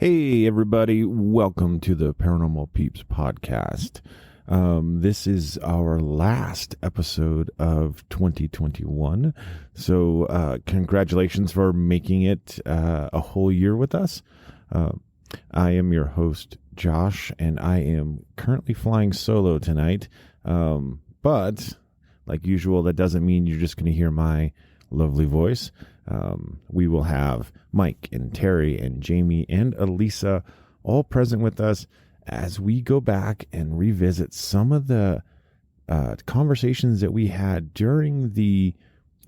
Hey, everybody. Welcome to the Paranormal Peeps podcast. This is our last episode of 2021. So congratulations for making it a whole year with us. I am your host, Josh, and I am currently flying solo tonight. But like usual, that doesn't mean you're just going to hear my lovely voice. We will have Mike and Terry and Jamie and Elisa all present with us as we go back and revisit some of the conversations that we had during the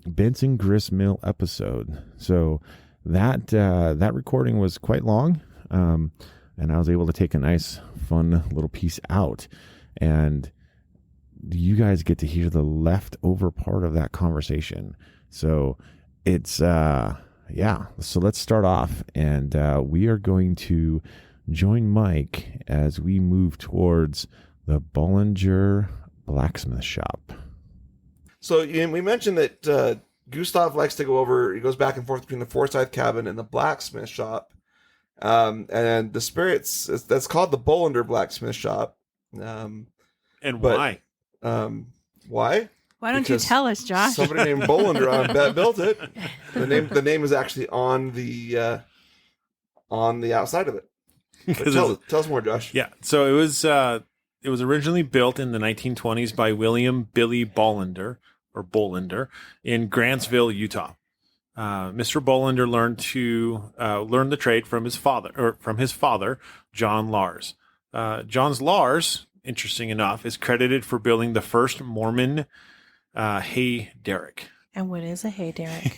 Benson Grist Mill episode. So that recording was quite long, and I was able to take a nice, fun little piece out. And you guys get to hear the leftover part of that conversation. So it's, so let's start off, and we are going to join Mike as we move towards the Bollinger blacksmith shop. So we mentioned that Gustav likes to go over, he goes back and forth between the Forsyth cabin and the blacksmith shop. And the spirits, that's called the Bollinger blacksmith shop. Why? Why? Why don't you tell us, Josh? Somebody named Bollinger built it. The name is actually on the outside of it. Tell us more, Josh. Yeah, so it was originally built in the 1920s by William Billy Bollinger in Grantsville, Utah. Mr. Bollinger learned the trade from his father, John Lars. John's Lars, interesting enough, is credited for building the first Mormon hay derrick. And what is a hay derrick?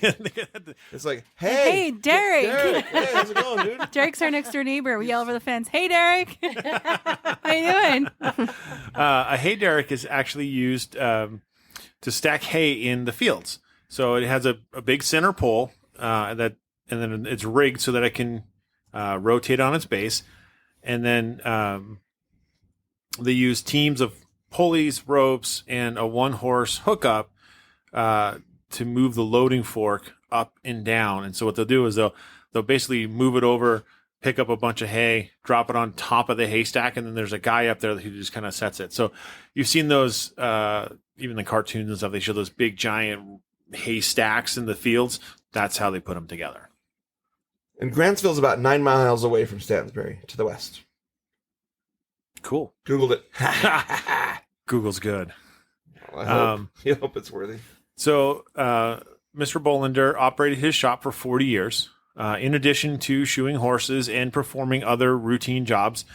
It's like, hey, Derek. Hey, how's it going, dude? Derek's our next door neighbor. We yell over the fence, hey, Derek. How you doing? A hay derrick is actually used to stack hay in the fields. So it has a big center pole and then it's rigged so that it can rotate on its base. And then they use teams of pulleys, ropes, and a one-horse hookup to move the loading fork up and down. And so what they'll do is they'll basically move it over, pick up a bunch of hay, drop it on top of the haystack, and then there's a guy up there who just kind of sets it. So you've seen those, even the cartoons and stuff, they show those big giant haystacks in the fields. That's how they put them together. And Grantsville's about 9 miles away from Stansbury to the west. Cool. Googled it. Google's good. I hope it's worthy. So Mr. Bollinger operated his shop for 40 years. In addition to shoeing horses and performing other routine jobs,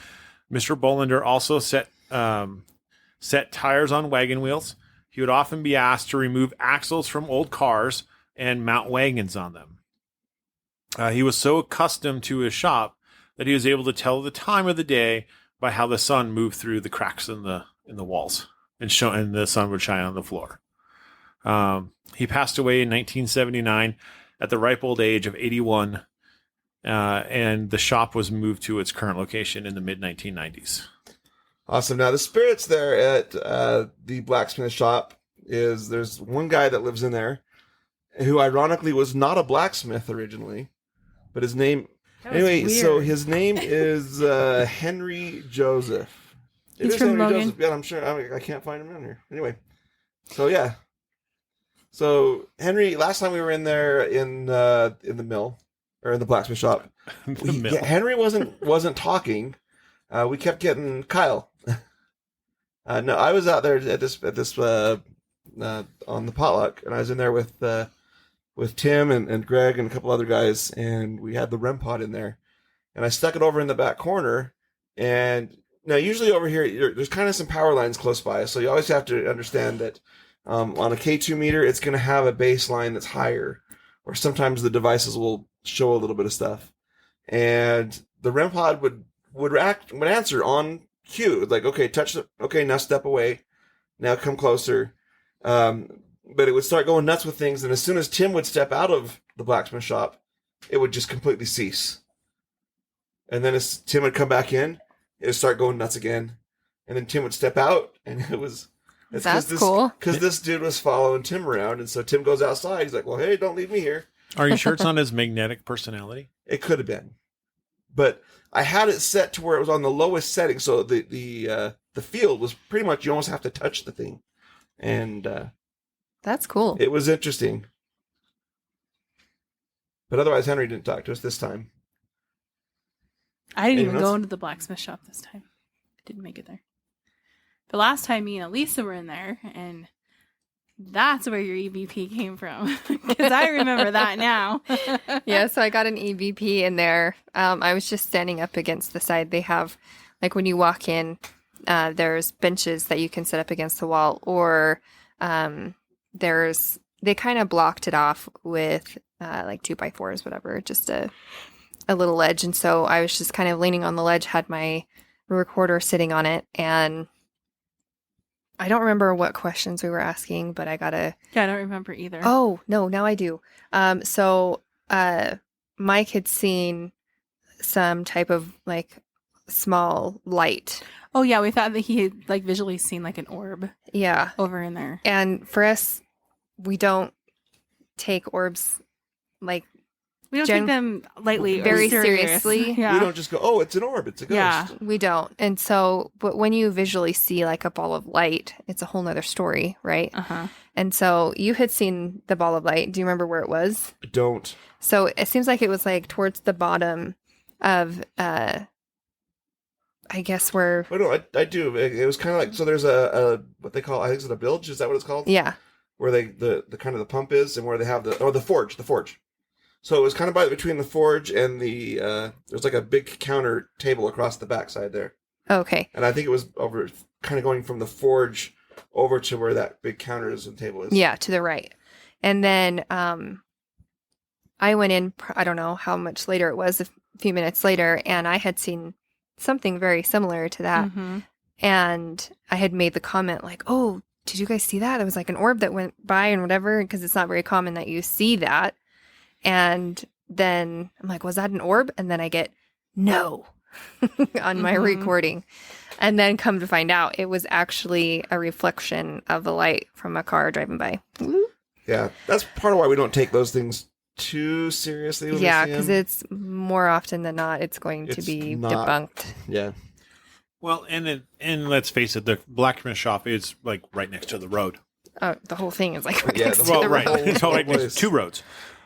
Mr. Bollinger also set tires on wagon wheels. He would often be asked to remove axles from old cars and mount wagons on them. He was so accustomed to his shop that he was able to tell the time of the day by how the sun moved through the cracks in the walls, and the sun would shine on the floor. He passed away in 1979 at the ripe old age of 81, and the shop was moved to its current location in the mid-1990s. Awesome. Now, the spirits there at the blacksmith shop there's one guy that lives in there who ironically was not a blacksmith originally, but his name... Anyway, so his name is Henry Joseph. He's from Henry Logan. Joseph. Yeah, I'm sure. I can't find him in here. Anyway, so yeah. So Henry, last time we were in there in the mill or in the blacksmith shop, Henry wasn't talking. We kept getting Kyle. No, I was out there at this on the potluck, and I was in there with Tim and Greg and a couple other guys, and we had the REM pod in there, and I stuck it over in the back corner. And now usually over here, there's kind of some power lines close by, so you always have to understand that on a K2 meter, it's going to have a baseline that's higher, or sometimes the devices will show a little bit of stuff. And the REM pod would answer on cue, like, okay, touch it, okay, now step away, now come closer. But it would start going nuts with things, and as soon as Tim would step out of the blacksmith shop, it would just completely cease. And then as Tim would come back in, it would start going nuts again. And then Tim would step out, and it was... That's cool. Because this dude was following Tim around, and so Tim goes outside. He's like, well, hey, don't leave me here. Are you sure it's not his magnetic personality? It could have been. but I had it set to where it was on the lowest setting, so the field was pretty much you almost have to touch the thing, and That's cool. it was interesting. But otherwise, Henry didn't talk to us this time. I didn't Anyone even go else? into the blacksmith shop this time. Didn't make it there. The last time me and Elisa were in there, and that's where your EVP came from. Because I remember that now. Yeah, so I got an EVP in there. I was just standing up against the side. They have, like, when you walk in, there's benches that you can set up against the wall, or they kind of blocked it off with like 2x4s, whatever, just a little ledge. And so I was just kind of leaning on the ledge, had my recorder sitting on it, and I don't remember what questions we were asking, but I got a... Yeah, I don't remember either. Oh, no, now I do. So Mike had seen some type of, like, small light. Oh, yeah, we thought that he had, like, visually seen, like, an orb Yeah. over in there. And for us, we don't take orbs, like, We don't take them lightly very or serious. seriously. Yeah. We don't just go, oh, it's an orb, it's a ghost. Yeah. we don't. And so, but when you visually see, like, a ball of light, it's a whole nother story, right? Uh-huh. And so you had seen the ball of light. Do you remember where it was? I don't. So it seems like it was, like, towards the bottom of, I guess where... Oh, no, I do. It was kind of like, so there's a what they call, I think it's a bilge, is that what it's called? Yeah. Where the kind of the pump is, and where they have the forge. So it was kind of between the forge and the, there's like a big counter table across the backside there. Okay. And I think it was over, kind of going from the forge over to where that big counter is and table is. Yeah, to the right. And then I went in, I don't know how much later it was, a few minutes later, and I had seen something very similar to that. Mm-hmm. And I had made the comment like, oh, did you guys see that? There was like an orb that went by and whatever, because it's not very common that you see that. And then I'm like, was that an orb? And then I get, no, on my recording. And then come to find out, it was actually a reflection of the light from a car driving by. Yeah, that's part of why we don't take those things too seriously when Yeah, we see because them. it's more often than not, it's going to It's be not- debunked. Yeah. Well, and let's face it, the blacksmith shop is like right next to the road. The whole thing is like right Yeah, next the to Well, the right, road. it's all right next place. to two roads.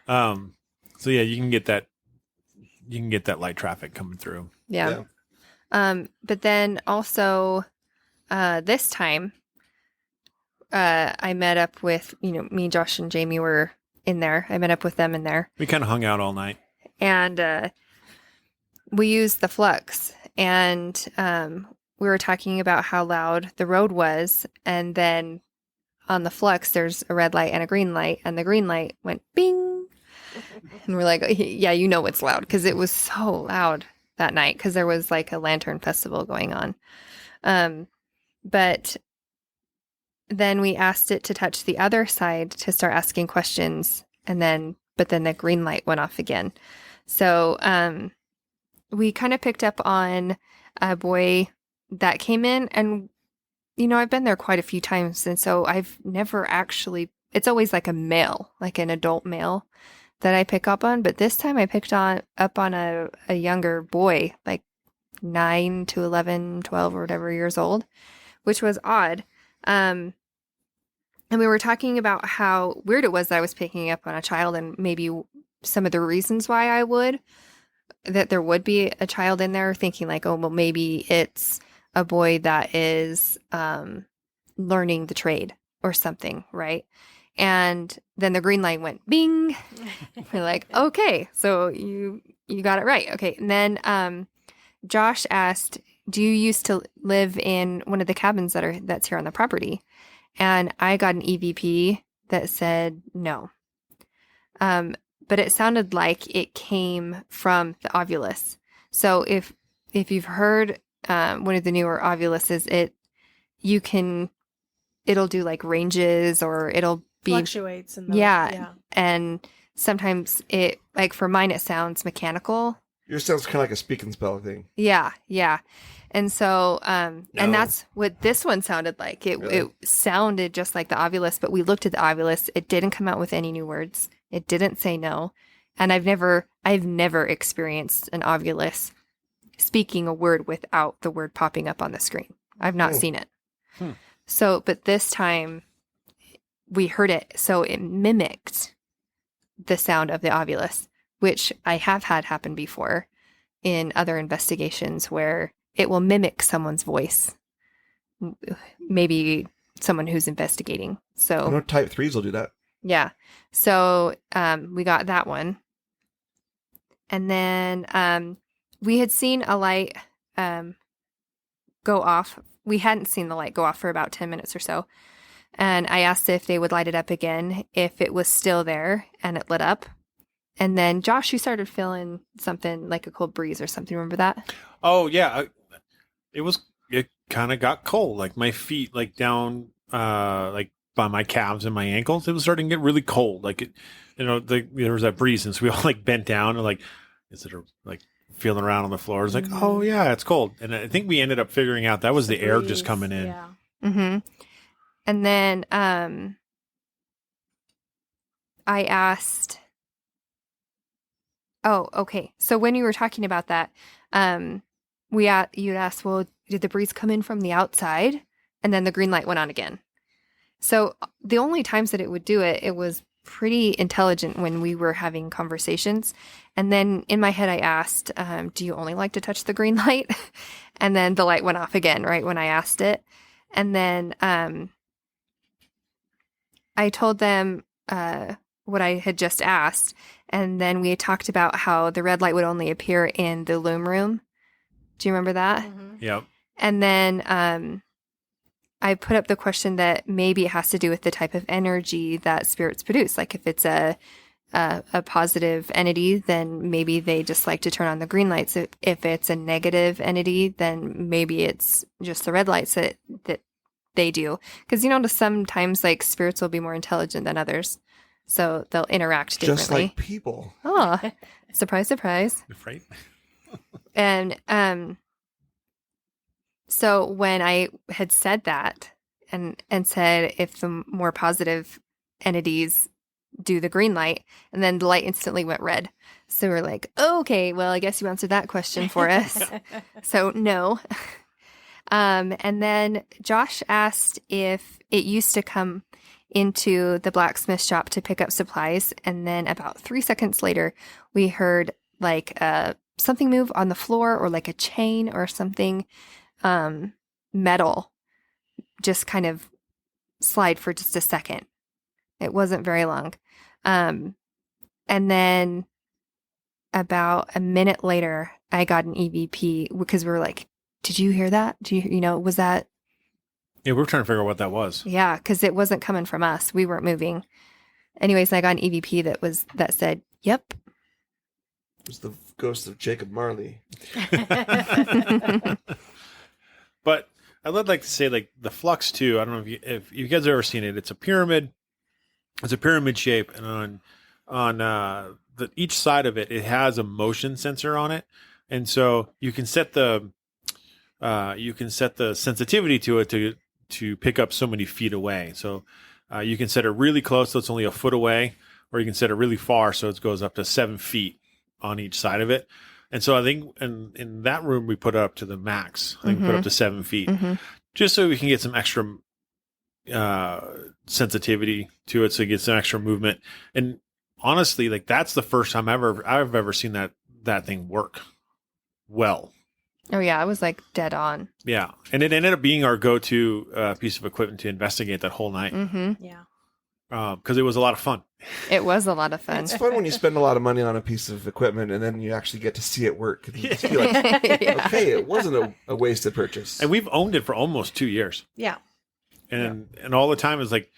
So yeah, you can get that light traffic coming through. Yeah. But then also, this time, I met up with, me, Josh, and Jamie were in there. I met up with them in there. We kind of hung out all night. And we used the flux. And we were talking about how loud the road was. And then on the flux, there's a red light and a green light. And the green light went bing. And we're like, yeah, it's loud. Because it was so loud that night. Because there was like a lantern festival going on. But then we asked it to touch the other side to start asking questions. But then the green light went off again. So we kind of picked up on a boy that came in, and I've been there quite a few times, and so I've never actually, it's always like a male, like an adult male that I pick up on, but this time I picked up on a younger boy, like 9 to 11, 12 or whatever years old, which was odd. And we were talking about how weird it was that I was picking up on a child, and maybe some of the reasons why that there would be a child in there, thinking like, oh, well, maybe it's a boy that is learning the trade or something, right? And then the green light went bing. We're like, okay, so you got it right. Okay. And then Josh asked, do you used to live in one of the cabins that's here on the property? And I got an EVP that said no. But it sounded like it came from the Ovulus. So if you've heard one of the newer Ovuluses, it'll do like ranges, or it'll be Fluctuates. yeah. And sometimes it, like for mine, it sounds mechanical. Yours sounds kind of like a speak and spell thing. Yeah. And so, and that's what this one sounded like. It sounded just like the Ovulus, but we looked at the Ovulus. It didn't come out with any new words. It didn't say no. And I've never experienced an Ovulus speaking a word without the word popping up on the screen. I've not seen it. So, but this time we heard it. So it mimicked the sound of the ovulus, which I have had happen before in other investigations where it will mimic someone's voice. Maybe someone who's investigating. So I know type 3s will do that. yeah. So we got that one. And then we had seen a light go off. We hadn't seen the light go off for about 10 minutes or so. And I asked if they would light it up again, if it was still there, and it lit up. And then, Josh, you started feeling something like a cold breeze or something. Remember that? Oh, yeah. It kind of got cold. Like my feet, like down, like by my calves and my ankles, it was starting to get really cold. Like it, there was that breeze. And so we all like bent down and like, like feeling around on the floor. It's like, oh yeah, it's cold. And I think we ended up figuring out that was the air just coming in. Yeah. Mm-hmm. And then I asked, oh, okay. So when you were talking about that, you'd asked, well, did the breeze come in from the outside? And then the green light went on again. So the only times that it would do it, it was pretty intelligent when we were having conversations. And then in my head, I asked, do you only like to touch the green light? And then the light went off again, right when I asked it. And then I told them what I had just asked. And then we had talked about how the red light would only appear in the loom room. Do you remember that? Mm-hmm. Yep. And then I put up the question that maybe it has to do with the type of energy that spirits produce. Like if it's a positive entity, then maybe they just like to turn on the green lights. If it's a negative entity, then maybe it's just the red lights that they do. Because, sometimes like spirits will be more intelligent than others. So they'll interact differently. Just like people. Oh, surprise, surprise. Right. And so when I had said that and said if the more positive entities do the green light, and then the light instantly went red. So we're like, oh, okay, well, I guess you answered that question for us. So no. And then Josh asked if it used to come into the blacksmith shop to pick up supplies. And then about 3 seconds later, we heard like something move on the floor or like a chain or something metal just kind of slide for just a second. It wasn't very long. And then about a minute later, I got an EVP because we were like, did you hear that? Was that? Yeah, we were trying to figure out what that was. Yeah, because it wasn't coming from us. We weren't moving. Anyways, I got an EVP that said, yep. It was the ghost of Jacob Marley. But I'd like to say, like the flux too. I don't know if you guys have ever seen it. It's a pyramid. It's a pyramid shape, and on each side of it, it has a motion sensor on it, and so you can set the sensitivity to it to pick up so many feet away. So you can set it really close, so it's only a foot away, or you can set it really far, so it goes up to 7 feet on each side of it. And so I think in that room, we put it up to the max. I think we put it up to 7 feet, just so we can get some extra sensitivity to it, so you get some extra movement. And honestly, like that's the first time I've ever seen that thing work well. Oh yeah, I was like dead on. Yeah, and it ended up being our go-to piece of equipment to investigate that whole night. Mm-hmm. Yeah. Because it was a lot of fun. It was a lot of fun. It's fun when you spend a lot of money on a piece of equipment and then you actually get to see it work. And you just feel like, Yeah. okay, it wasn't a wasted purchase. And we've owned it for almost 2 years. Yeah. And all the time is like,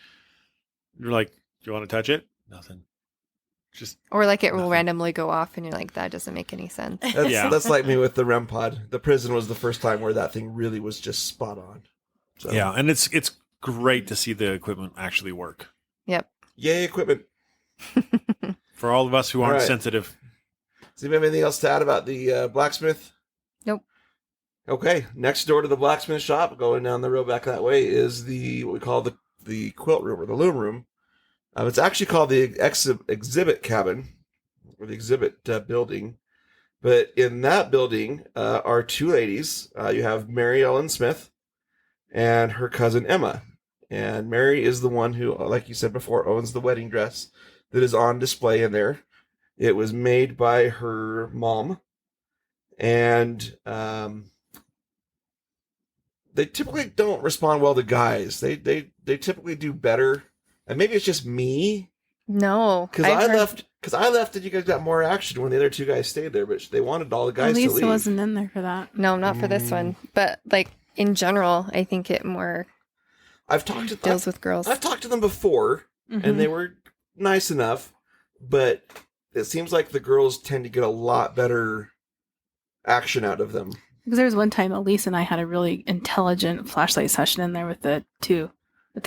you're like, do you want to touch it? Nothing. Just Or like it will nothing. randomly go off and you're like, that doesn't make any sense. That's like me with the REM pod. The prison was the first time where that thing really was just spot on. So, Yeah, and it's great to see the equipment actually work. Yep. Yay, equipment. For all of us who aren't All right. sensitive. Does anybody have anything else to add about the blacksmith? Nope. Okay, next door to the blacksmith shop, going down the road back that way, is what we call the quilt room or the loom room. It's actually called the exhibit cabin or the exhibit building. But in that building are two ladies. You have Mary Ellen Smith and her cousin Emma. And Mary is the one who, like you said before, owns the wedding dress that is on display in there. It was made by her mom. And they typically don't respond well to guys. They typically do better. And maybe it's just me. No. Because I left and you guys got more action when the other two guys stayed there, but they wanted all the guys to Lisa leave. wasn't in there for that. No, not for this one. But like in general, I think it more deals with girls. I've talked to them before, and they were nice enough, but it seems like the girls tend to get a lot better action out of them. Because there was one time Elise and I had a really intelligent flashlight session in there with the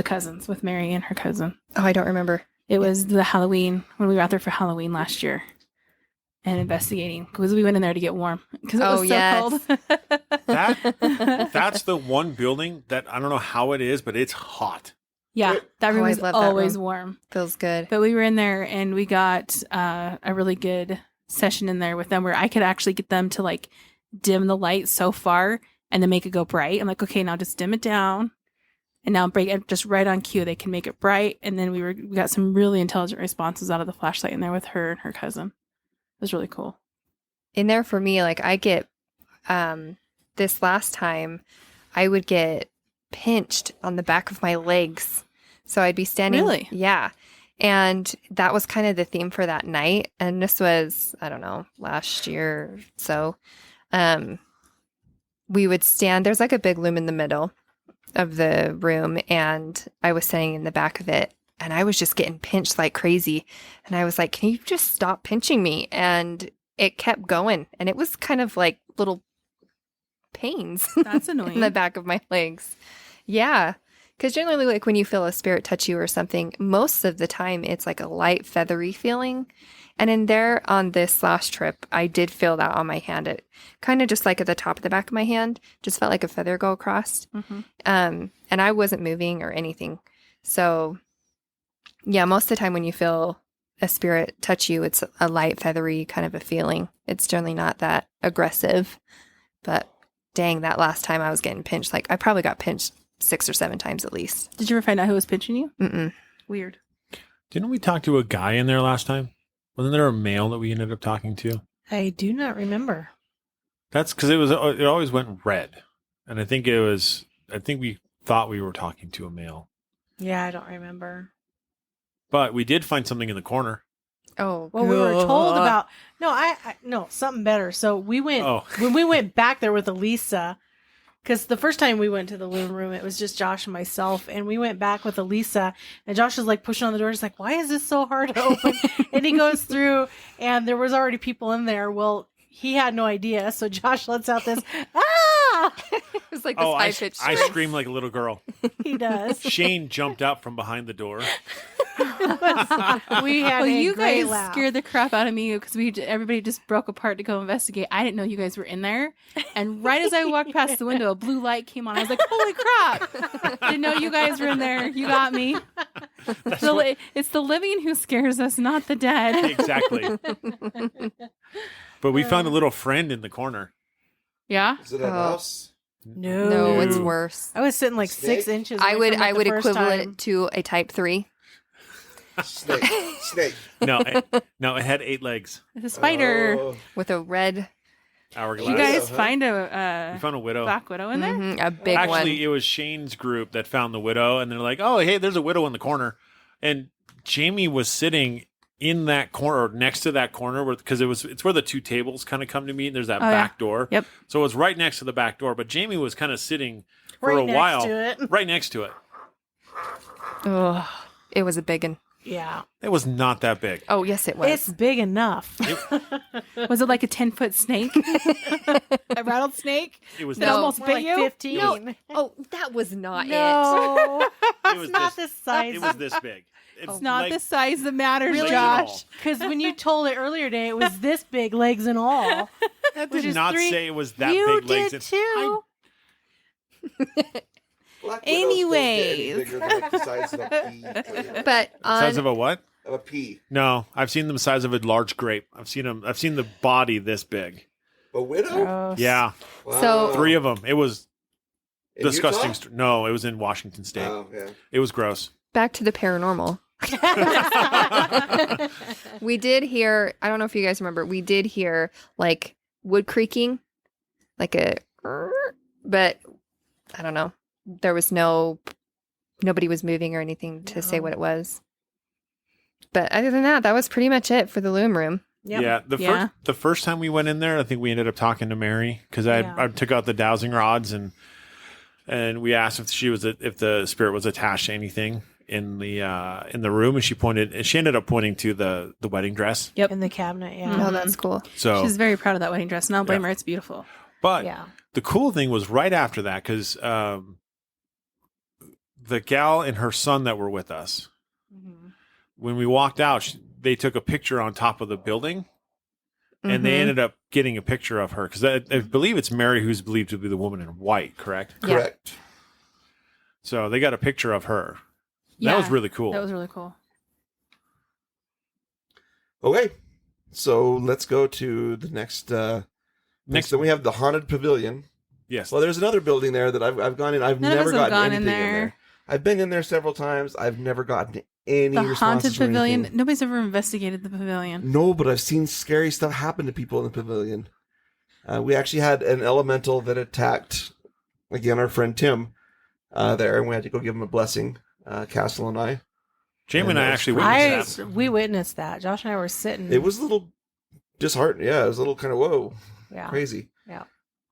cousins, with Mary and her cousin. Oh, I don't remember. It was the Halloween, when we were out there for Halloween last year and investigating, because we went in there to get warm because it was so cold. That's the one building that I don't know how it is, but it's hot. Yeah, that room is love that always room. warm. Feels good. But we were in there and we got a really good session in there with them where I could actually get them to like dim the light so far and then make it go bright. I'm like, okay, now just dim it down. And now break it just right on cue. They can make it bright. And then we got some really intelligent responses out of the flashlight in there with her and her cousin. It was really cool. In there for me, like I get, this last time I would get pinched on the back of my legs. So I'd be standing. Really? Yeah. And that was kind of the theme for that night. And this was, I don't know, last year or so. We would stand, there's like a big loom in the middle of the room, and I was sitting in the back of it, and I was just getting pinched like crazy. And I was like, can you just stop pinching me? And it kept going. And it was kind of like little pains. That's annoying. In the back of my legs. Yeah. Because generally, like when you feel a spirit touch you or something, most of the time it's like a light, feathery feeling. And in there on this last trip, I did feel that on my hand. It kind of just like at the top of the back of my hand, just felt like a feather go across. Mm-hmm. And I wasn't moving or anything. So yeah, most of the time when you feel a spirit touch you, it's a light, feathery kind of a feeling. It's generally not that aggressive. But dang, that last time I was getting pinched, like I probably got pinched 6 or 7 times at least. Did you ever find out who was pinching you? Mm-mm. Weird. Didn't we talk to a guy in there last time? Wasn't there a male that we ended up talking to? I do not remember. That's because it always went red. And I think we thought we were talking to a male. Yeah, I don't remember. But we did find something in the corner. Oh, Well, we were told about no something better. So we went when we went back there with Elisa, because the first time we went to the loom room, it was just Josh and myself, and we went back with Elisa, and Josh was like pushing on the door. He's like, "Why is this so hard to open?" And he goes through, and there was already people in there. Well, he had no idea, so Josh lets out this it was like this high pitched. I screamed like a little girl. He does. Shane jumped up from behind the door. We had Well, a you great guys laugh. scared the crap out of me because everybody just broke apart to go investigate. I didn't know you guys were in there, and right as I walked past the window, a blue light came on. I was like, "Holy crap!" Didn't know you guys were in there. You got me. It's the living who scares us, not the dead. Exactly. But we found a little friend in the corner. Yeah. Is it a mouse? No, it's worse. I was sitting like Snake? 6 inches. I away would from it the first equivalent time. it to a type 3. Snake. No, it had 8 legs. It's a spider. Oh. with a red, Hourglass. You guys huh? find We a found a widow. black widow in there? a big Actually, one. it was Shane's group that found the widow, and they're like, "Oh, hey, there's a widow in the corner." And Jamie was sitting in that corner, or next to that corner, because it's where the 2 tables kind of come to meet. And there's that back door. Yep. So it was right next to the back door, but Jamie was kind of sitting for Right a next while, to it. right next to it. Ugh, it was a big one. Yeah, It was not that big. Oh, yes, it was. it's big enough. Was it like a 10-foot snake? A rattlesnake? It was. No. It this- almost More bit like you. 15. No, Oh, that was not it. no, It it's was not this- this size. It was this big. It's not the size that matters, Really? Josh. Because when you told it earlier today, it was this big, legs and all. I which did is not 3 say it was that you big legs. did too. Black widows don't get any Anyways. bigger than, like, the size of a pea. But Size of on a what? of a pea. No, I've seen them the size of a large grape. I've seen the body this big. A widow? Gross. Yeah. Wow. So- 3 of them. It was In disgusting. Utah? No, it was in Washington State. Oh, yeah. It was gross. Back to the paranormal. We did hear, I don't know if you guys remember, we did hear like wood creaking, like a, but I don't know. There was nobody was moving or anything to say No. what it was. But other than that, that was pretty much it for the loom room. Yep. Yeah. The first time we went in there, I think we ended up talking to Mary because I took out the dowsing rods and we asked if the spirit was attached to anything in the room, and she ended up pointing to the wedding dress. Yep. In the cabinet, yeah. Oh, that's cool. So She's very proud of that wedding dress, and I don't blame her. It's beautiful. but Yeah. the cool thing was right after that, because the gal and her son that were with us, Mhm. when we walked out, they took a picture on top of the building, and they Mhm. ended up getting a picture of her, because I believe it's Mary who's believed to be the woman in white, correct? Yeah. Correct. So they got a picture of her. Yeah, That was really cool. That was really cool. Okay. So let's go to the next. Next, then we have the haunted pavilion. Yes. Well, there's another building there that I've gone in. I've None of never us have gotten gone anything in in there. there. I've been in there several times. I've never gotten any The responses haunted from pavilion. anything. Nobody's ever investigated the pavilion. No, but I've seen scary stuff happen to people in the pavilion. We actually had an elemental that attacked, again, our friend Tim there, and we had to go give him a blessing, Castle and I. Jamie and I And actually witnessed that. We witnessed that. Josh and I were sitting. It was a little disheartening. Yeah, it was a little kind of, whoa, yeah. crazy. Yeah.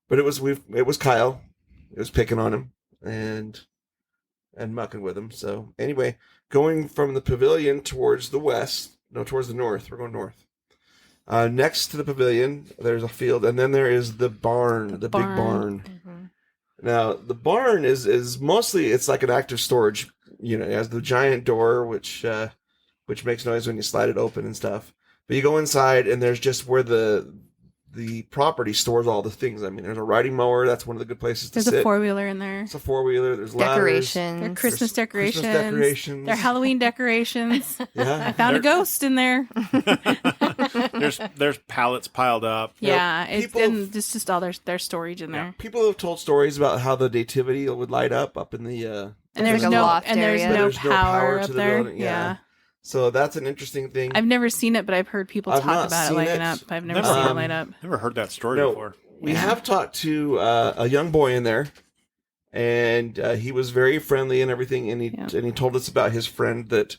But it was Kyle. It was picking on him and mucking with him. So anyway, going from the pavilion towards the north. We're going north. Next to the pavilion, there's a field, and then there is the barn, the big barn. Mhm. Now, the barn is mostly, it's like an active storage unit. It has the giant door, which makes noise when you slide it open and stuff. But you go inside, and there's just where the property stores all the things. I mean, there's a riding mower. That's one of the good places to There's sit. a 4-wheeler in there. It's a 4-wheeler. There's ladders. Decorations. They're Christmas There's decorations. Christmas decorations. They're Halloween decorations. I Yeah. found a ghost in there. There's pallets piled up. Yeah, it's people- and it's just all their storage in there. People have told stories about how the nativity would light up in the. And there's Like a no loft and there's area. no There's no power power up to the there. building, Yeah. yeah. So that's an interesting thing. I've never seen it, but I've heard people I've talk not about it seen lighting it. up. I've never Never. seen it light up. Never heard that story No. before. We Yeah. have talked to a young boy in there, and he was very friendly and everything. And he told us about his friend that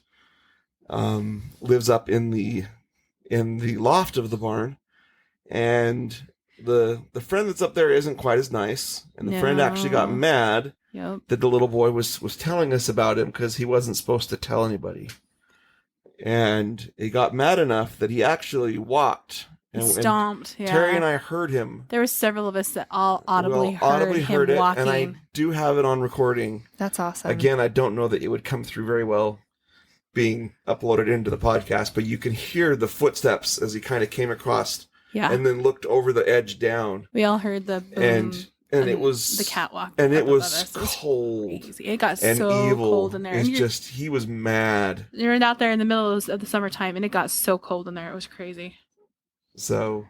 lives up in the loft of the barn, and the friend that's up there isn't quite as nice. And the friend actually got No. mad Yep. that the little boy was telling us about him because he wasn't supposed to tell anybody. And he got mad enough that he actually walked. And Stomped. Yeah. Terry and I heard him. There were several of us that all audibly, We all audibly heard him it, walking. and I do have it on recording. That's awesome. Again, I don't know that it would come through very well being uploaded into the podcast, but you can hear the footsteps as he kind of came across yeah. and then looked over the edge down. We all heard the boom And it was the catwalk. and it up was above us. cold Crazy. It got and so evil. cold in there. It's And just he was mad. you're out there in the middle of the summertime, and it got so cold in there. It was crazy. So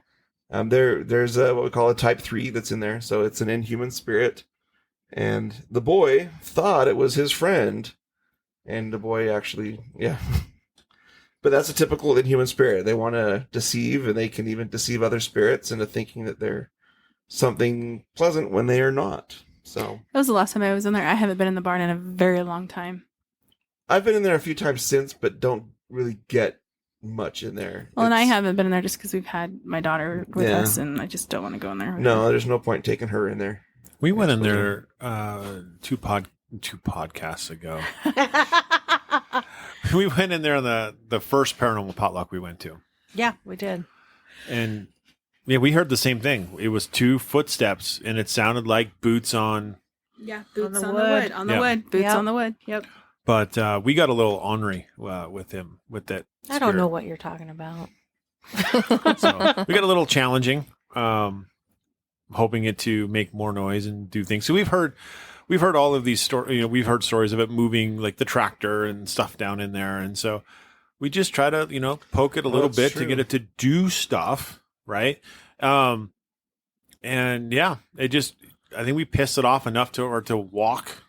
there's what we call a type 3 that's in there. So it's an inhuman spirit. And the boy thought it was his friend. And the boy actually, yeah. But that's a typical inhuman spirit. They want to deceive, and they can even deceive other spirits into thinking that they're something pleasant when they are not. So That was the last time I was in there. I haven't been in the barn in a very long time. I've been in there a few times since, but don't really get much in there. Well, and I It's- haven't been in there just because we've had my daughter with Yeah. us, and I just don't want to go in there. No, there's no point taking her in there. We went in there two podcasts ago. We went in there on the first paranormal potluck we went to. Yeah, we did. And yeah, we heard the same thing. It was 2 footsteps, and it sounded like boots on. Yeah, boots boots on on the the wood. wood. On the Yeah. wood. Boots Yep. on the wood. Yep. But we got a little ornery with him, with that. I don't spirit. know what you're talking about. So we got a little challenging, hoping it to make more noise and do things. So we've heard all of these stories. We've heard stories of it moving, like the tractor and stuff down in there, and so we just try to, poke it a little bit to get it to do stuff. Right. And yeah, I think we pissed it off enough to walk,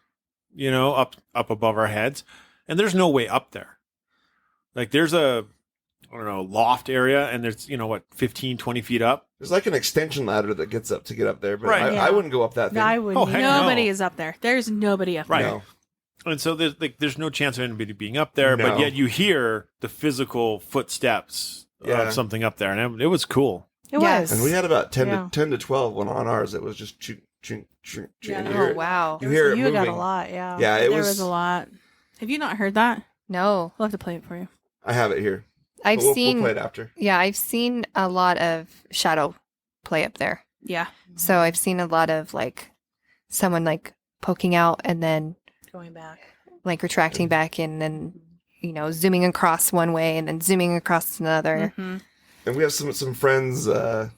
up above our heads, and there's no way up there. Like there's a, I don't know, loft area, and there's, 15, 20 feet up. There's like an extension ladder that gets up to get up there, but Right. I wouldn't go up that thing. No, I wouldn't. Oh, heck Nobody no. is up there. There's nobody up Right. there. No. And so there's no chance of anybody being up there, but No. yet you hear the physical footsteps Yeah. of something up there, and it was cool. It Yeah. was. And we had about 10 Yeah. to 12 when on ours. It was just choo, choo, choo, choo. Yeah. And Oh, wow. You hear it You moving. got a lot, yeah. Yeah, it There was a lot. Have you not heard that? No. We'll have to play it for you. I have it here. I've We'll seen play it after. Yeah, I've seen a lot of shadow play up there. Yeah. So I've seen a lot of like someone like poking out and then Going back. like retracting back in and zooming across one way and then zooming across another. Mm-hmm. And we have some friends that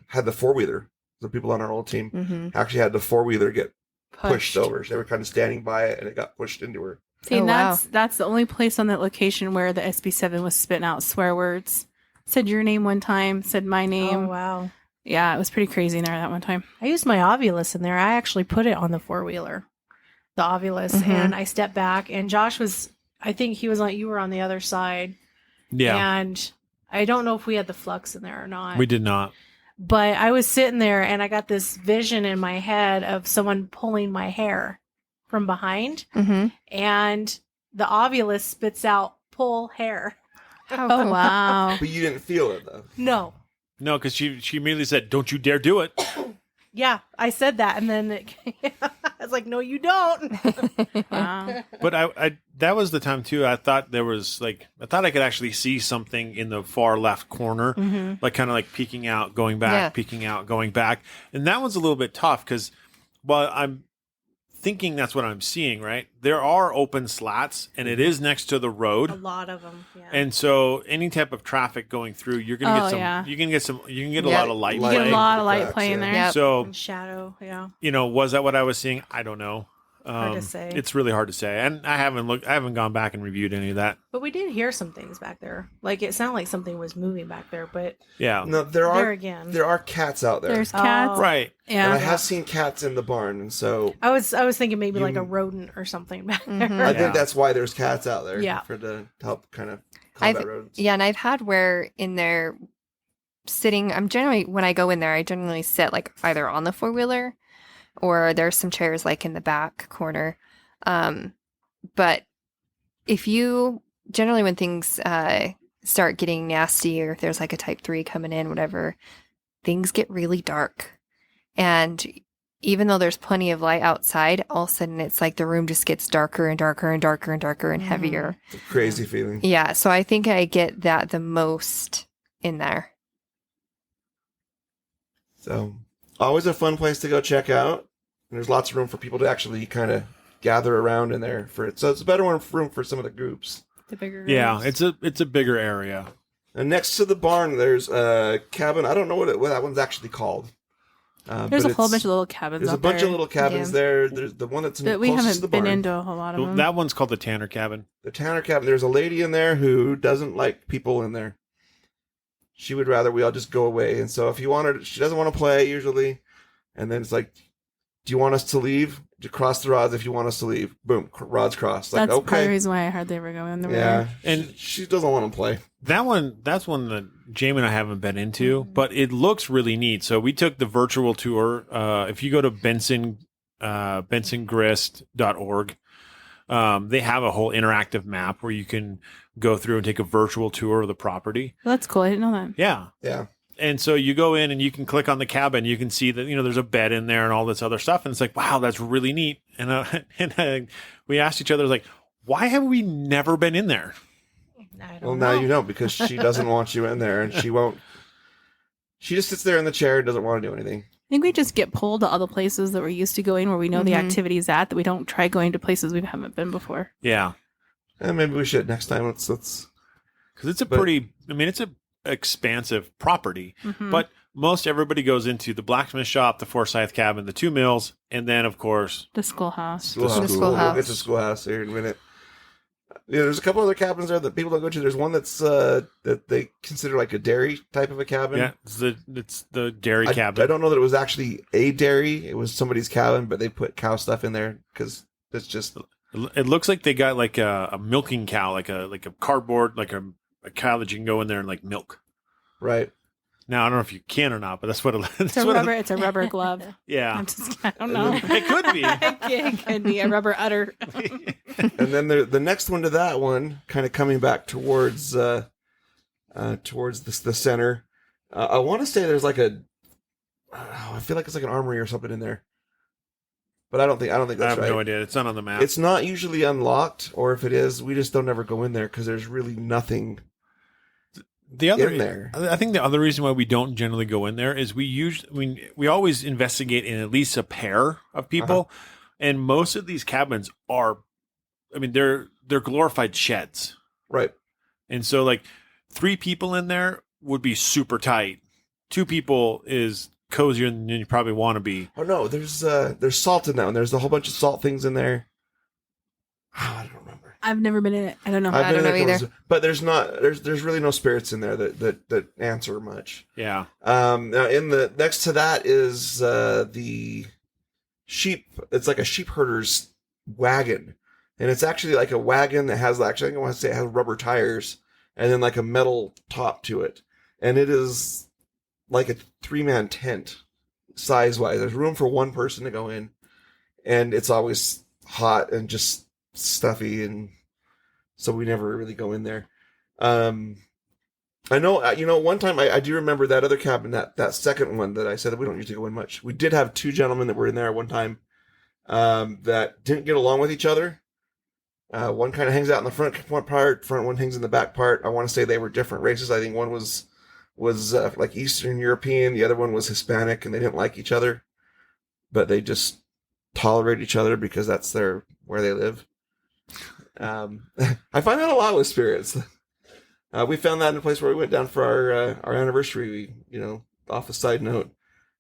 had the four-wheeler. The people on our old team Mm-hmm. actually had the four-wheeler get pushed over. They were kind of standing by it, and it got pushed into her. See, Oh, and wow. that's the only place on that location where the SB7 was spitting out swear words. Said your name one time, said my Oh, name. wow. Yeah, it was pretty crazy in there that one time. I used my Ovulus in there. I actually put it on the four-wheeler, the Ovulus, Mhm. and I stepped back, and Josh was, I think he was on, you were on the other side. Yeah, And I don't know if we had the flux in there or not. we did not. But I was sitting there, and I got this vision in my head of someone pulling my hair from behind, Mm-hmm. and the Ovulus spits out pull hair. Oh, wow. But you didn't feel it, though. No. No, because she immediately said, "Don't you dare do it." Yeah, I said that, and then I was like, "No, you don't." Wow. But I that was the time too. I thought I could actually see something in the far left corner, Mhm. like kind of like peeking out, going back, Yeah. peeking out, going back, and that was a little bit tough because, well, I'm thinking that's what I'm seeing. Right, there are open slats, and it is next to the A road. lot of them. Yeah. And so, any type of traffic going through, you're gonna Oh, get some. yeah. You can get a Yeah. lot of light. You Light. get a play. lot of light Cracks, playing yeah. there. Yep. So And shadow. Yeah. was that what I was seeing? I don't know. Hard to say. It's really hard to say, and I haven't gone back and reviewed any of that. But we did hear some things back there. Like it sounded like something was moving back there. But Yeah, No, there there are again, cats out there. There's cats. Oh. right. And I Yeah. have seen cats in the barn, and so I was thinking maybe like You- a rodent or something back Mhm. there. I Yeah. think that's why there's cats out there. Yeah. To help kind of combat rodents. Yeah, and I've had where in there sitting, when I go in there, I generally sit like either on the four-wheeler or there's some chairs like in the back corner. But if you, generally when things start getting nasty or if there's like a type 3 coming in, whatever, things get really dark. And even though there's plenty of light outside, all of a sudden it's like the room just gets darker and darker and darker and darker and Mhm. heavier. It's a crazy feeling. Yeah, so I think I get that the most in there. So always a fun place to go check out. And there's lots of room for people to actually kind of gather around in there for it. So it's a better room for some of the groups. The bigger Yeah, rooms. it's a bigger area. And next to the barn, there's a cabin. I don't know what that one's actually called. There's but a whole it's- bunch of little cabins. There's a up bunch there of little cabins Yeah. there. There's the one that's But we closest to haven't the been barn. into a whole lot of them. That one's called the Tanner Cabin. The Tanner cabin. There's a lady in there who doesn't like people in there. She would rather we all just go away. And so if you want her, she doesn't want to play usually. And then it's like, do you want us to leave? To cross the rods if you want us to leave. Boom, rods crossed. Like, That's part of the okay. reason why I hardly ever go in the Yeah. room. And- she doesn't want to play. That's one that Jamie and I haven't been into, but it looks really neat. So we took the virtual tour. If you go to bensongrist.org, they have a whole interactive map where you can go through and take a virtual tour of the property. Well, that's cool. I didn't know that. Yeah. Yeah. And so you go in and you can click on the cabin. You can see that, there's a bed in there and all this other stuff. And it's like, wow, that's really neat. And we asked each other, like, why have we never been in there? I don't Well, know. now you know because she doesn't want you in there and she won't. She just sits there in the chair and doesn't want to do anything. I think we just get pulled to other places that we're used to going where we know the Mhm. activities at, that we don't try going to places we haven't been before. Yeah. And maybe we should next time. Let's. Because it's a But- it's a expansive property. Mhm. But most everybody goes into the blacksmith shop, the Forsyth cabin, the 2 mills, and then, of course, The schoolhouse. Schoolhouse. The schoolhouse. We'll get to schoolhouse here in a minute. Yeah, there's a couple other cabins there that people don't go to. There's one that's that they consider like a dairy type of a cabin. Yeah, it's the dairy cabin. I don't know that it was actually a dairy. It was somebody's cabin, but they put cow stuff in there because it's just. It looks like they got like a milking cow, like a cardboard, like a cow that you can go in there and like milk. Right. Now I don't know if you can or not, but that's what It's a rubber glove. Yeah, I don't know. It could be. It could be a rubber udder. And then the next one to that one, kind of coming back towards the center. I want to say there's like I feel like it's like an armory or something in there, but I don't think that's right. I have no idea. It's not on the map. It's not usually unlocked, or if it is, we just don't ever go in there because there's really nothing. In there. I think the other reason why we don't generally go in there is we always investigate in at least a pair of people, and most of these cabins are, they're glorified sheds, right? And so like 3 people in there would be super tight. 2 people is cozier than you probably want to be. Oh no, there's salt in that one. There's a whole bunch of salt things in there. Oh, I don't remember. I've never been in it. I don't know. I don't know either. But there's really no spirits in there that answer much. Yeah. Now in the next to that is the sheep. It's like a sheep herder's wagon, and it's actually like a wagon that has actually I want to say it has rubber tires and then like a metal top to it, and it is like a 3-man tent size wise. There's room for 1 person to go in, and it's always hot and just stuffy, and so we never really go in there. I know, one time I do remember that other cabin, that second one that I said that we don't usually go in much. We did have 2 gentlemen that were in there at one time that didn't get along with each other. One kind of hangs out in the front part, one hangs in the back part. I want to say they were different races. I think one was like Eastern European, the other one was Hispanic, and they didn't like each other, but they just tolerate each other because that's where they live. I find that a lot with spirits. We found that in a place where we went down for our anniversary. Off a side note,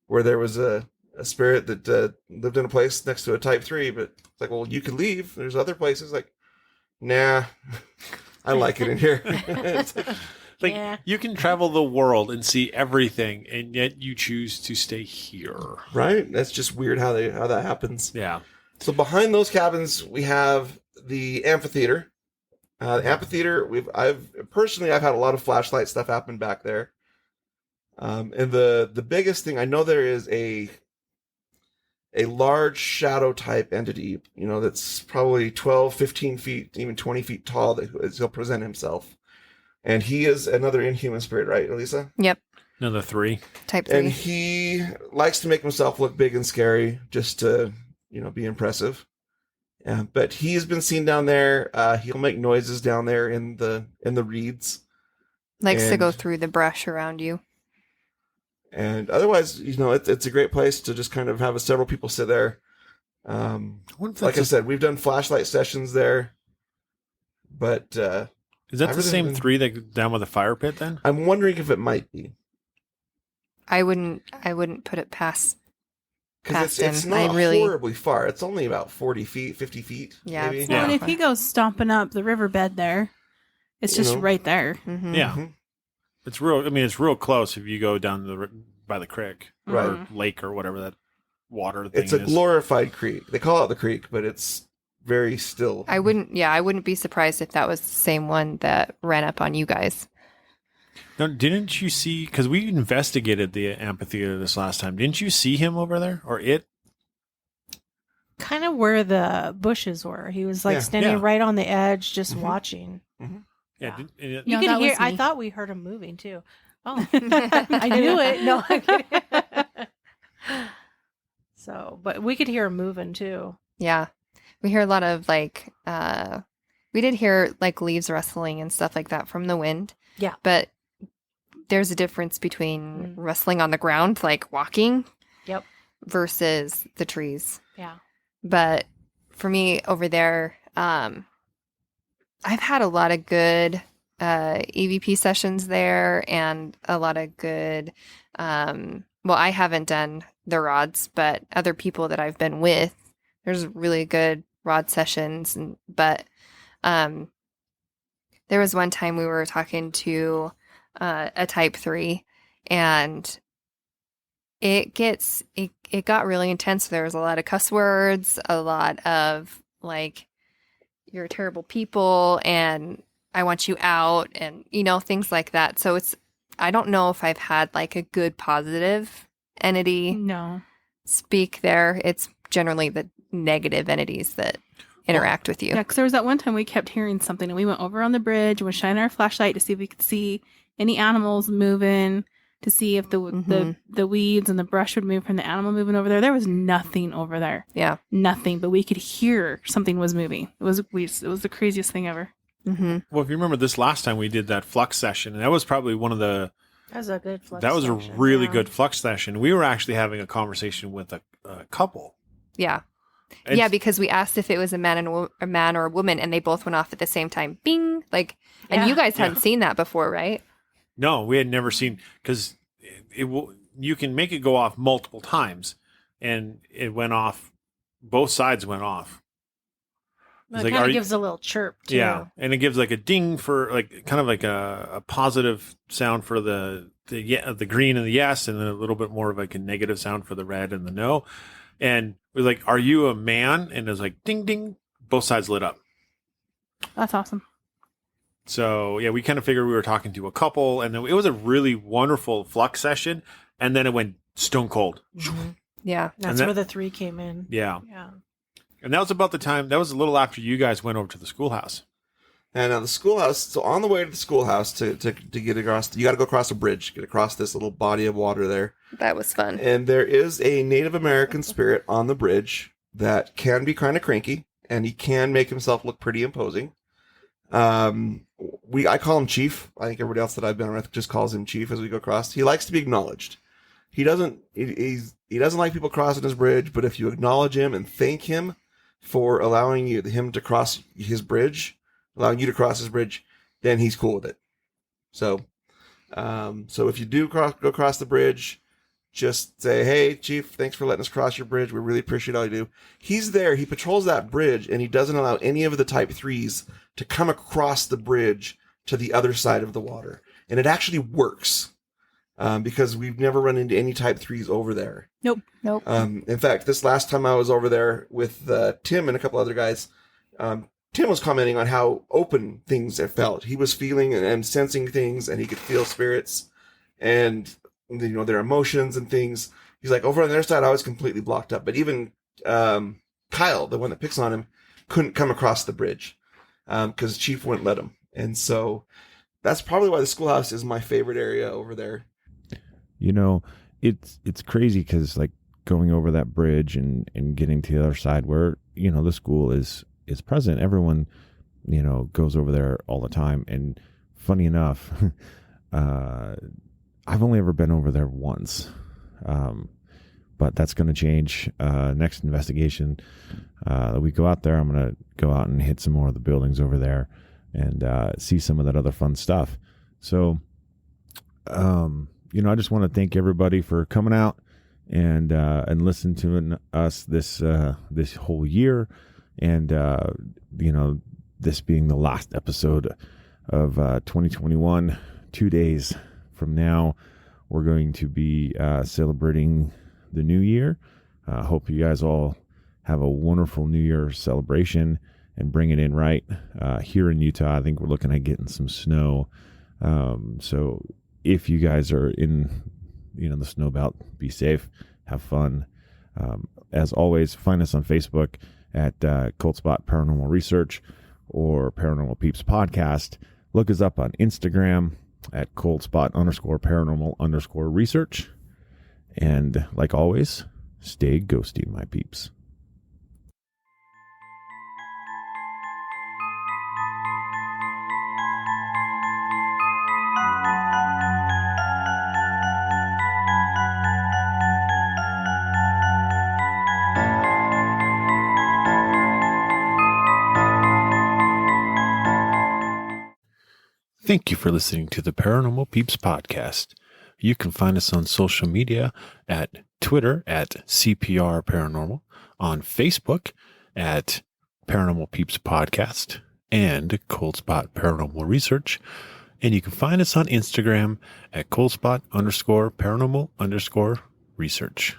where there was a spirit that lived in a place next to a Type 3, but it's like, well, you can leave. There's other places. Like, nah, I like it in here. It's like yeah. You can travel the world and see everything, and yet you choose to stay here. Right? That's just weird how that happens. Yeah. So behind those cabins, we have the amphitheater. The amphitheater, I've had a lot of flashlight stuff happen back there. And the biggest thing, I know there is a large shadow type entity, that's probably 12, 15 feet, even 20 feet tall, that he'll present himself. And he is another inhuman spirit, right, Elisa? Yep. Another 3. Type 3. And he likes to make himself look big and scary just to, be impressive. But he's been seen down there. He'll make noises down there in the reeds. Likes to go through the brush around you. And otherwise, it's a great place to just kind of have several people sit there. Like I said, we've done flashlight sessions there. But is that the same 3 that go down with the fire pit then? I'm wondering if it might be. I wouldn't put it past Because it's him. not horribly far. It's only about 40 feet, 50 feet. Yeah. Maybe. Well, and if he goes stomping up the riverbed there, it's just right there. Mm-hmm. Yeah. Mm-hmm. It's real. It's real close if you go down by the creek or Right. lake or whatever that water thing is. It's a glorified creek. They call it the creek, but it's very still. I wouldn't be surprised if that was the same one that ran up on you guys. Now, didn't you see, because we investigated the amphitheater this last time, didn't you see him over there or it? Kind of where the bushes were. He was standing right on the edge, just watching. Mm-hmm. Yeah. You No, could that hear. was me. I thought we heard him moving too. Oh, I knew it. No, I'm kidding. So, but we could hear him moving too. Yeah. We hear a lot of we did hear like leaves rustling and stuff like that from the wind. Yeah. But there's a difference between rustling on the ground, like walking. Yep. Versus the trees. Yeah. But for me over there, I've had a lot of good EVP sessions there and a lot of good, I haven't done the rods, but other people that I've been with, there's really good rod sessions. But There was one time we were talking to a type 3, and it got really intense. There was a lot of cuss words, a lot of like, you're terrible people and I want you out, and things like that. So I don't know if I've had like a good positive entity speak there. It's generally the negative entities that interact with you. Yeah, because there was that one time we kept hearing something, and we went over on the bridge and we shined our flashlight to see if we could see any animals moving, to see if the weeds and the brush would move from the animal moving over there. There was nothing over there. Yeah. Nothing, but we could hear something was moving. It was the craziest thing ever. Mm-hmm. Well, if you remember this last time we did that flux session, and that was probably one of the... That was a good flux That was session. a really good flux session. We were actually having a conversation with a couple. Yeah. And yeah, because we asked if it was a man or a woman, and they both went off at the same time. Bing! And you guys hadn't seen that before, right? No, we had never seen, because you can make it go off multiple times, and it went off. Both sides went off. It kind of gives a little chirp too. Yeah, and it gives like a ding for like kind of like a positive sound for the green and the yes, and then a little bit more of like a negative sound for the red and the no. And we're like, "Are you a man?" And it was like ding ding. Both sides lit up. That's awesome. So yeah, we kind of figured we were talking to a couple, and it was a really wonderful flux session. And then it went stone cold. Mm-hmm. Yeah, that's where the 3 came in. Yeah. Yeah. And that was about the time. That was a little after you guys went over to the schoolhouse. And the schoolhouse. So on the way to the schoolhouse to get across, you got to go across a bridge, get across this little body of water there. that was fun. And there is a Native American spirit on the bridge that can be kind of cranky, and he can make himself look pretty imposing. I call him Chief. I think everybody else that I've been with just calls him Chief as we go across. He likes to be acknowledged. He doesn't like people crossing his bridge, but if you acknowledge him and thank him for allowing him to cross his bridge, allowing you to cross his bridge, then he's cool with it. So if you do go across the bridge, just say, "Hey, Chief, thanks for letting us cross your bridge. We really appreciate all you do." He's there. He patrols that bridge, and he doesn't allow any of the Type 3s to come across the bridge to the other side of the water. And it actually works because we've never run into any Type 3s over there. Nope. In fact, this last time I was over there with Tim and a couple other guys, Tim was commenting on how open things have felt. He was feeling and sensing things, and he could feel spirits and their emotions and things. He's like, over on their side, I was completely blocked up. But even Kyle, the one that picks on him, couldn't come across the bridge because Chief wouldn't let him. And so that's probably why the schoolhouse is my favorite area over there. It's crazy because like going over that bridge and getting to the other side where, the school is present. Everyone, goes over there all the time. And funny enough, I've only ever been over there once. But that's going to change. Next investigation, we go out there. I'm going to go out and hit some more of the buildings over there and see some of that other fun stuff. So, I just want to thank everybody for coming out and listening to us this whole year, and this being the last episode of 2021. 2 days from now, we're going to be celebrating the new year. Hope you guys all have a wonderful New Year celebration and bring it in right. Here in Utah, I think we're looking at getting some snow. So if you guys are in, the snow belt, be safe, have fun. As always, find us on Facebook at Cold Spot Paranormal Research or Paranormal Peeps Podcast. Look us up on Instagram at coldspot_paranormal_research. And like always, stay ghosty, my peeps. Thank you for listening to the Paranormal Peeps Podcast. You can find us on social media at Twitter at CPR Paranormal, on Facebook at Paranormal Peeps Podcast, and Cold Spot Paranormal Research. And you can find us on Instagram at coldspot_paranormal_research.